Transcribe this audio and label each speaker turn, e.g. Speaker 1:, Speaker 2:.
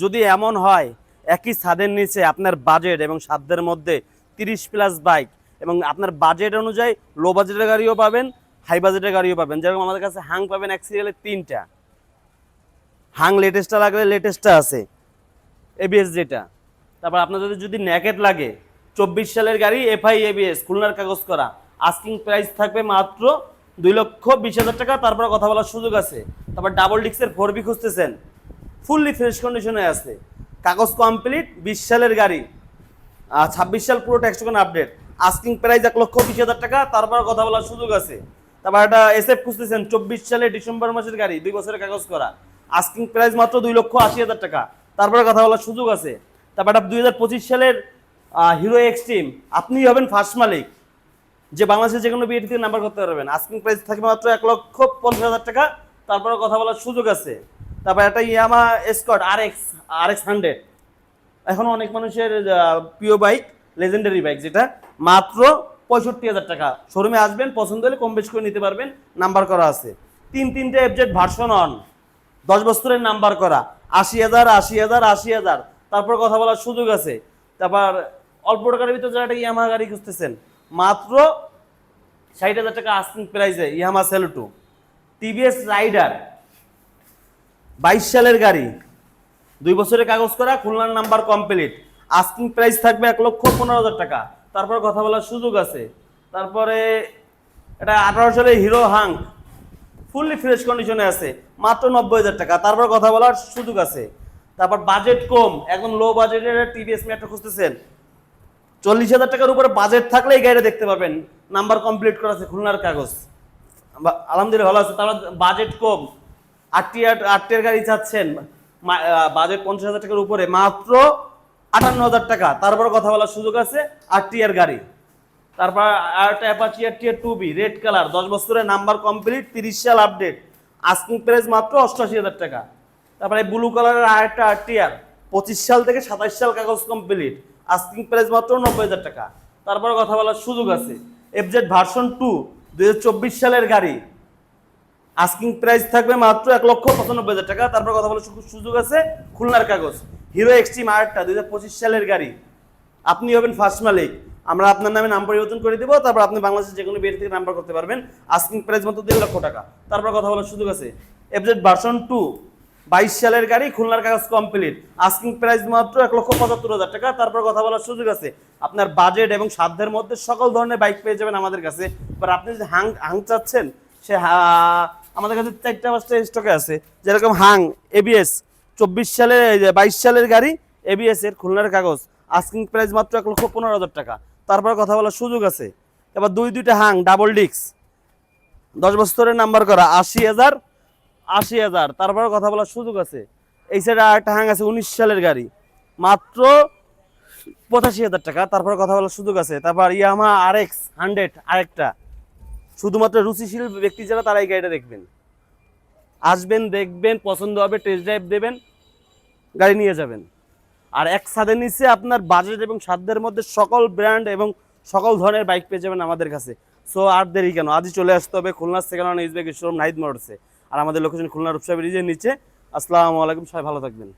Speaker 1: যদি এমন হয় একই ছাদের নিচে আপনার বাজেট এবং সাধ্যের মধ্যে 30+ বাইক এবং আপনার বাজেট অনুযায়ী লো বাজেটের গাড়িও পাবেন, হাই বাজেটের গাড়িও পাবেন। যেরকম আমাদের কাছে হাং পাবেন এক সিরিয়ালে 3টা। হাং লেটেস্টটা লাগলে লেটেস্টটা আছে, এবিএস যেটা। তারপর আপনাদের যদি নেকেট লাগে 24 সালের গাড়ি এফআই এবিএস খুলনার কাগজ করা, আস্কিং প্রাইস থাকবে মাত্র 2,20,000 টাকা। তারপর কথা বলার সুযোগ আছে। তারপর ডাবল ডিক্সের 4বি খুঁজতেছেন, ফুললি ফ্রেশ কন্ডিশনে আছে, কাগজ কমপ্লিট, 20 সালের গাড়ি, 26 সাল পুরো tax token update, asking price 1,20,000 টাকা। তারপর কথা বলার সুযোগ আছে। তারপর একটা এসএফ খুঁজতেছেন 24 সালে ডিসেম্বর মাসের গাড়ি, 2 বছরের কাগজ করা, আস্কিং প্রাইস মাত্র 2,80,000 টাকা। তারপরে কথা বলার সুযোগ আছে। তারপর একটা 2025 সালের হিরো এক্সট্রিম, আপনিই হবেন ফার্স্ট মালিক, যে বাংলাদেশের যে কোনো বিএটি থেকে নাম্বার করতে পারবেন। আস্কিং প্রাইস থাকবে মাত্র 1,50,000 টাকা। তারপরে কথা বলার সুযোগ আছে। তারপর একটা ইয়ামা এসকর্ট আরএক্স 100, এখন অনেক মানুষের প্রিয় বাইক, লেজেন্ডারি বাইক, যেটা মাত্র 65,000 টাকা। শোরুমে আসবেন, পছন্দ হলে কম বেশি করে নিতে পারবেন, নাম্বার করা আছে। তিনটে এফজেড ভার্সন অন, 10 বছরের নাম্বার করা, 80,000, 80,000, 80,000। তারপর কথা বলার সুযোগ আছে। তারপর অল্প টাকার ভিতরে যারা একটা ইয়ামাহা গাড়ি খুঁজতেছেন, মাত্র 60,000 টাকা আস্কিং প্রাইসে ইয়ামাহা সেলুটো। টিভিএস রাইডার 22 সালের গাড়ি, 2 বছরের কাগজ করা, খুলনার নাম্বার কমপ্লিট, আস্কিং প্রাইস থাকবে 1,15,000 টাকা। তারপর কথা বলার সুযোগ আছে। তারপরে এটা 18 সালের হিরো হাং, ফুললি ফ্রেশ কন্ডিশনে আছে, মাত্র 90,000 টাকা। তারপর কথা বলার সুযোগ আছে। তারপর বাজেট কম, একদম লো বাজেটের টিভিএস মেট্রো খুঁজতেছেন, 40,000 টাকার উপরে বাজেট থাকলে এই গাড়িটা দেখতে পাবেন, নাম্বার কমপ্লিট করা আছে, খুলনার কাগজ, আলহামদুলিল্লাহ ভালো আছে। তারপর বাজেট কম, আটটিয়ার গাড়ি চাচ্ছেন, বাজেট 50,000 টাকার উপরে, মাত্র 58,000 টাকা। তারপর কথা বলার সুযোগ আছে, আটটিয়ার গাড়ি। তারপর আরেকটা অ্যাপাচি আরটিআর 2বি রেড কালার, 10 বছরের নাম্বার কমপ্লিট, 30 সাল আপডেট, আস্কিং প্রাইস মাত্র 88,000 টাকা। তারপরে ব্লু কালারের আরেকটা আরটিআর, 25 সাল থেকে 27 সাল কাগজ কমপ্লিট, আস্কিং প্রাইস মাত্র 90,000 টাকা। তারপর কথা বলার সুযোগ আছে। এফজেড ভার্সন 2, 2024 সালের গাড়ি, আস্কিং প্রাইস থাকবে মাত্র 1,95,000 টাকা। তারপর কথা বলার সুযোগ আছে, খুলনার কাগজ। হিরো এক্সট্রিম আরেকটা 2025 সালের গাড়ি, আপনি হবেন ফার্স্ট মালিক, আমরা আপনার নামে নাম পরিবর্তন করে দেবো। তারপর আপনি বাংলাদেশের যে কোনো বিএটি থেকে নাম্বার করতে পারবেন, আস্কিং প্রাইস মাত্র 1.5 লক্ষ টাকা। তারপর কথা বলার সুযোগ আছে। এফজেড ভার্সন 2, 22 সালের গাড়ি, খুলনার কাগজ কমপ্লিট, আস্কিং প্রাইস মাত্র 1,75,000 টাকা। তারপর কথা বলার সুযোগ আছে। আপনার বাজেট এবং সাধ্যের মধ্যে সকল ধরনের বাইক পেয়ে যাবেন আমাদের কাছে। এবার আপনি যদি হাং চাচ্ছেন, সে আমাদের কাছে 4-5টা স্টকে আছে। যেরকম হাং এবিএস 24 সালের 22 সালের গাড়ি, এবিএস এর, খুলনার কাগজ, আস্কিং প্রাইস মাত্র 1,15,000 টাকা। তারপর কথা বলার সুযোগ আছে। এবার দুইটা হাং ডাবল ডিক্স, 10 বছরের নাম্বার করা, 80,000, 80,000। তারপর কথা বলার সুযোগ আছে। এই সাইডে আরেকটা হাং আছে 19 সালের গাড়ি, মাত্র 85,000 টাকা। তারপর কথা বলার সুযোগ আছে। তারপর ইয়ামাহা আরএক্স 100 আরেকটা, শুধুমাত্র রুচিশীল ব্যক্তি যারা তারা এই গাড়িটা দেখবেন, আসবেন, দেখবেন, পছন্দ হবে, টেস্ট ড্রাইভ দেবেন, গাড়ি নিয়ে যাবেন। আর এক ছাদের নিচে আপনার বাজেট এবং সাধ্যের মধ্যে সকল ব্র্যান্ড এবং সকল ধরনের বাইক পেয়ে যাবেন আমাদের কাছে। সো আর দেরি কেন, আজই চলে আসতে হবে খুলনার second hand use bike showroom Nahid মোটরসে। আর আমাদের লোকেশন খুলনা রূপসা ব্রিজের নিচে। আসসালামু আলাইকুম, সবাই ভালো থাকবেন।